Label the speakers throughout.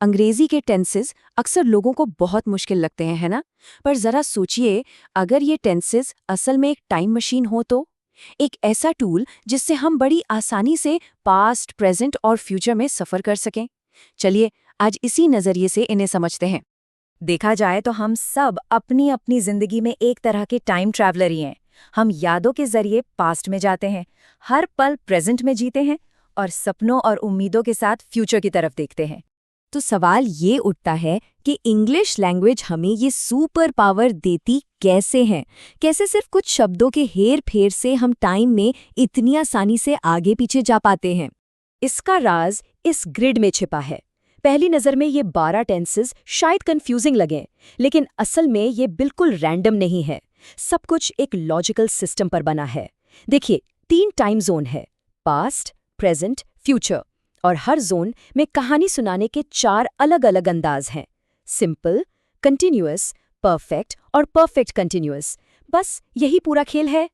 Speaker 1: अंग्रेजी के टेंसेस अक्सर लोगों को बहुत मुश्किल लगते हैं, है ना? पर जरा सोचिए, अगर ये टेंसेस असल में एक टाइम मशीन हो तो? एक ऐसा टूल जिससे हम बड़ी आसानी से पास्ट, प्रेजेंट और फ्यूचर में सफर कर सकें। चलिए, आज इसी नजरिए से इन्हें समझते हैं।
Speaker 2: देखा जाए तो हम सब अपनी अपनी जिंदगी में एक तरह के टाइम ट्रैवलर ही हैं। हम यादों के जरिए पास्ट में जाते हैं, हर पल प्रेजेंट में जीते हैं और सपनों और उम्मीदों के साथ फ्यूचर की तरफ देखते हैं।
Speaker 1: तो सवाल ये उठता है कि इंग्लिश लैंग्वेज हमें ये सुपर पावर देती कैसे है? कैसे सिर्फ कुछ शब्दों के हेर फेर से हम टाइम में इतनी आसानी से आगे पीछे जा पाते हैं?
Speaker 2: इसका राज इस ग्रिड में छिपा है। पहली नज़र में ये 12 टेंसेस शायद कंफ्यूजिंग लगें, लेकिन असल में ये बिल्कुल रैंडम नहीं है। सब कुछ एक लॉजिकल सिस्टम पर बना है। देखिए, 3 टाइम जोन है, पास्ट, प्रेजेंट, फ्यूचर, और हर जोन में कहानी सुनाने के 4 अलग-अलग अंदाज हैं। सिंपल, कंटिन्यूअस, परफेक्ट और परफेक्ट कंटिन्यूअस। बस यही पूरा खेल है।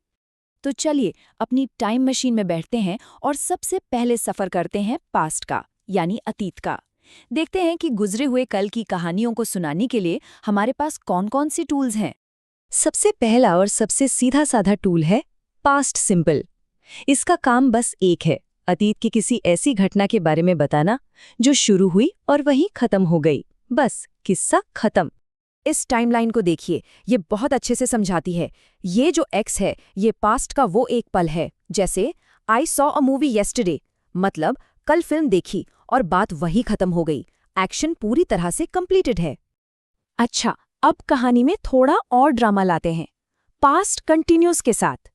Speaker 2: तो चलिए अपनी टाइम मशीन में बैठते हैं और सबसे पहले सफ़र करते हैं पास्ट का, यानी अतीत का। देखते हैं कि गुजरे हुए कल की कहानियों को सुनाने के लिए हमारे पास कौन-कौन से टूल्स हैं।
Speaker 1: सबसे पहला और सबसे सीधा साधा टूल है पास्ट सिंपल। इसका काम बस एक है, अतीत की किसी ऐसी घटना के बारे में बताना जो शुरू हुई और वहीं खत्म हो गई। बस किस्सा खत्म।
Speaker 2: इस टाइमलाइन को देखिए, ये बहुत अच्छे से समझाती है। ये जो एक्स है, ये पास्ट का वो एक पल है। जैसे I saw a movie yesterday, मतलब कल फिल्म देखी और बात वही खत्म हो गई। एक्शन पूरी तरह से कंप्लीटेड है।
Speaker 1: अच्छा, अब कहानी में थोड़ा और ड्रामा लाते हैं, पास्ट कंटिन्यूअस के साथ।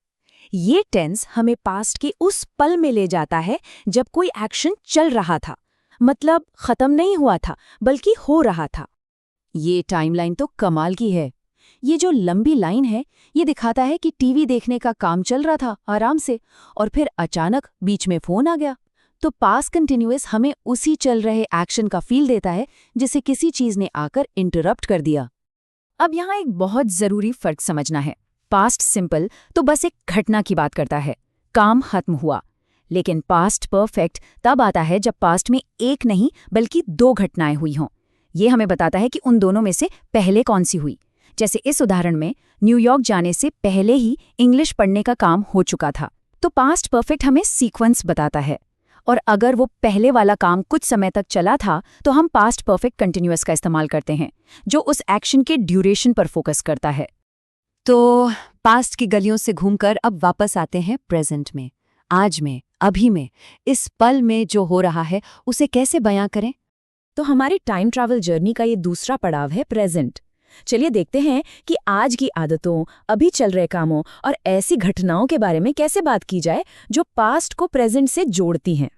Speaker 1: ये टेंस हमें पास्ट के उस पल में ले जाता है जब कोई एक्शन चल रहा था, मतलब खत्म नहीं हुआ था बल्कि हो रहा था। ये टाइमलाइन तो कमाल की है। ये जो लंबी लाइन है, ये दिखाता है कि टीवी देखने का काम चल रहा था आराम से, और फिर अचानक बीच में फोन आ गया। तो पास्ट कंटिन्यूअस हमें उसी चल रहे एक्शन का फील देता है जिसे किसी चीज ने आकर इंटरप्ट कर दिया। अब यहाँ एक बहुत जरूरी फर्क समझना है। पास्ट सिंपल तो बस एक घटना की बात करता है, काम खत्म हुआ। लेकिन पास्ट परफेक्ट तब आता है जब पास्ट में एक नहीं बल्कि 2 घटनाएं हुई हों। ये हमें बताता है कि उन दोनों में से पहले कौन सी हुई। जैसे इस उदाहरण में न्यूयॉर्क जाने से पहले ही इंग्लिश पढ़ने का काम हो चुका था, तो पास्ट परफेक्ट हमें सीक्वेंस बताता है। और अगर वो पहले वाला काम कुछ समय तक चला था तो हम पास्ट परफेक्ट कंटिन्यूअस का इस्तेमाल करते हैं, जो उस एक्शन के ड्यूरेशन पर फोकस करता है। तो पास्ट की गलियों से घूमकर अब वापस आते हैं प्रेजेंट में, आज में, अभी में। इस पल में जो हो रहा है उसे कैसे बयां करें?
Speaker 2: तो हमारी टाइम ट्रैवल जर्नी का ये दूसरा पड़ाव है प्रेजेंट। चलिए देखते हैं कि आज की आदतों, अभी चल रहे कामों और ऐसी घटनाओं के बारे में कैसे बात की जाए जो पास्ट को प्रेजेंट से जोड़ती हैं।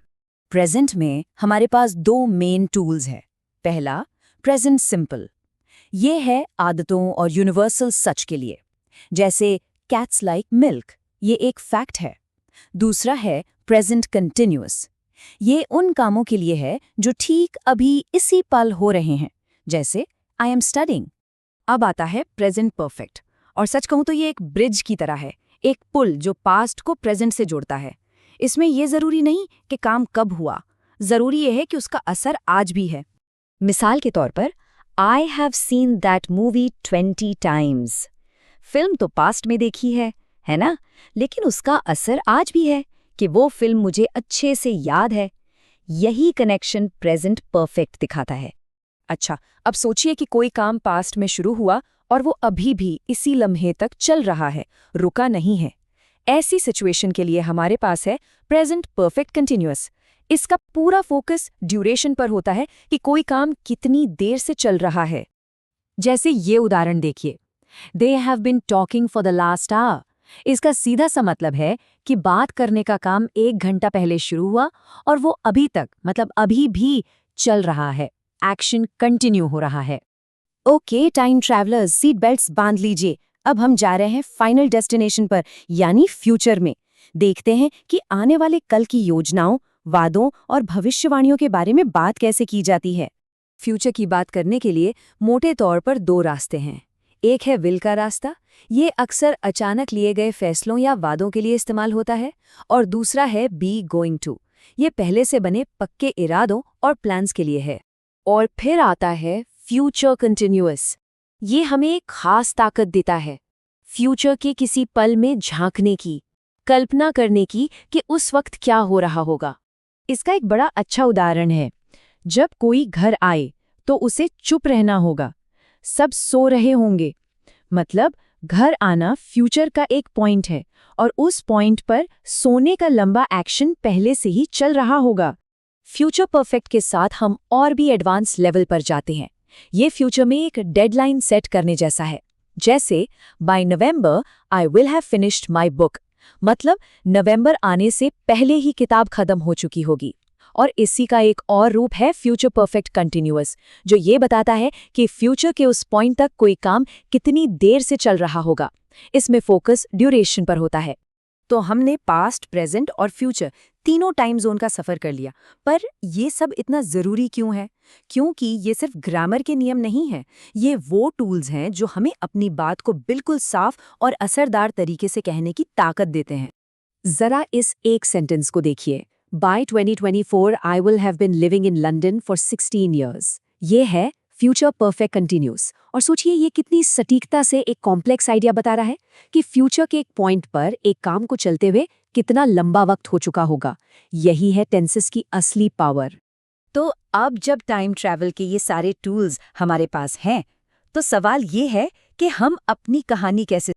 Speaker 1: प्रेजेंट में हमारे पास 2 मेन टूल्स हैं। पहला, प्रेजेंट सिंपल। ये है आदतों और यूनिवर्सल सच के लिए, जैसे कैट्स लाइक मिल्क, ये एक फैक्ट है। दूसरा है प्रेजेंट कंटिन्यूअस। ये उन कामों के लिए है जो ठीक अभी इसी पल हो रहे हैं, जैसे आई एम स्टडिंग। अब आता है प्रेजेंट परफेक्ट, और सच कहूं तो ये एक ब्रिज की तरह है, एक पुल जो पास्ट को प्रेजेंट से जोड़ता है। इसमें यह जरूरी नहीं कि काम कब हुआ, जरूरी यह है कि उसका असर आज भी है।
Speaker 2: मिसाल के तौर पर, I have seen that movie 20 times. Film तो पास्ट में देखी है ना? लेकिन उसका असर आज भी है कि वो फिल्म मुझे अच्छे से याद है। यही कनेक्शन प्रेजेंट परफेक्ट दिखाता है।
Speaker 1: अच्छा, अब सोचिए कि कोई काम पास्ट में शुरू हुआ और वो अभी भी इसी लम्हे तक चल रहा है, रुका नहीं है। ऐसी सिचुएशन के लिए हमारे पास है प्रेजेंट परफेक्ट कंटिन्यूअस। इसका पूरा फोकस ड्यूरेशन पर होता है कि कोई काम कितनी देर से चल रहा है। जैसे ये उदाहरण देखिए, they have been talking for the last hour. इसका सीधा सा मतलब है कि बात करने का काम 1 घंटा पहले शुरू हुआ और वो अभी तक, मतलब अभी भी चल रहा है, एक्शन कंटिन्यू हो रहा है। Okay time travellers, seat belts बांध लीजिए। अब हम जा रहे हैं फाइनल डेस्टिनेशन पर, यानी फ्यूचर में। देखते हैं कि आने वाले कल की योजनाओं, वादों और भविष्यवाणियों के बारे में बात कैसे की जाती है। फ्यूचर की बात करने के लिए मोटे तौर पर 2 रास्ते हैं। एक है विल का रास्ता, ये अक्सर अचानक लिए गए फैसलों या वादों के लिए इस्तेमाल होता है। और दूसरा है बी गोइंग टू, ये पहले से बने पक्के इरादों और प्लान्स के लिए है।
Speaker 2: और फिर आता है फ्यूचर कंटिन्यूअस। ये हमें एक खास ताकत देता है, फ्यूचर के किसी पल में झांकने की, कल्पना करने की कि उस वक्त क्या हो रहा होगा।
Speaker 1: इसका एक बड़ा अच्छा उदाहरण है, जब कोई घर आए तो उसे चुप रहना होगा, सब सो रहे होंगे। मतलब घर आना फ्यूचर का एक पॉइंट है और उस पॉइंट पर सोने का लंबा एक्शन पहले से ही चल रहा होगा।
Speaker 2: फ्यूचर परफेक्ट के साथ हम और भी एडवांस लेवल पर जाते हैं। ये फ्यूचर में एक डेडलाइन सेट करने जैसा है। जैसे by November I will have finished my book, मतलब नवंबर आने से पहले ही किताब खत्म हो चुकी होगी। और इसी का एक और रूप है फ्यूचर परफेक्ट कंटिन्यूअस, जो ये बताता है कि फ्यूचर के उस पॉइंट तक कोई काम कितनी देर से चल रहा होगा। इसमें फोकस ड्यूरेशन पर होता है।
Speaker 1: तो हमने पास्ट, प्रेजेंट और फ्यूचर तीनों टाइम जोन का सफर कर लिया, पर ये सब इतना जरूरी क्यों है? क्योंकि ये सिर्फ ग्रामर के नियम नहीं हैं, ये वो टूल्स हैं जो हमें अपनी बात को बिल्कुल साफ और असरदार तरीके से कहने की ताकत देते हैं।
Speaker 2: जरा इस एक सेंटेंस को देखिए, by 2024 I will have been living in London for 16 years। ये है फ्यूचर परफेक्ट कंटिन्यूअस। और सोचिए ये कितनी सटीकता से एक कॉम्प्लेक्स आइडिया बता रहा है कि फ्यूचर के एक पॉइंट पर एक काम को चलते हुए कितना लंबा वक्त हो चुका होगा। यही है टेंसेस की असली पावर।
Speaker 1: तो अब जब टाइम ट्रैवल के ये सारे टूल्स हमारे पास हैं, तो सवाल ये है कि हम अपनी कहानी कैसे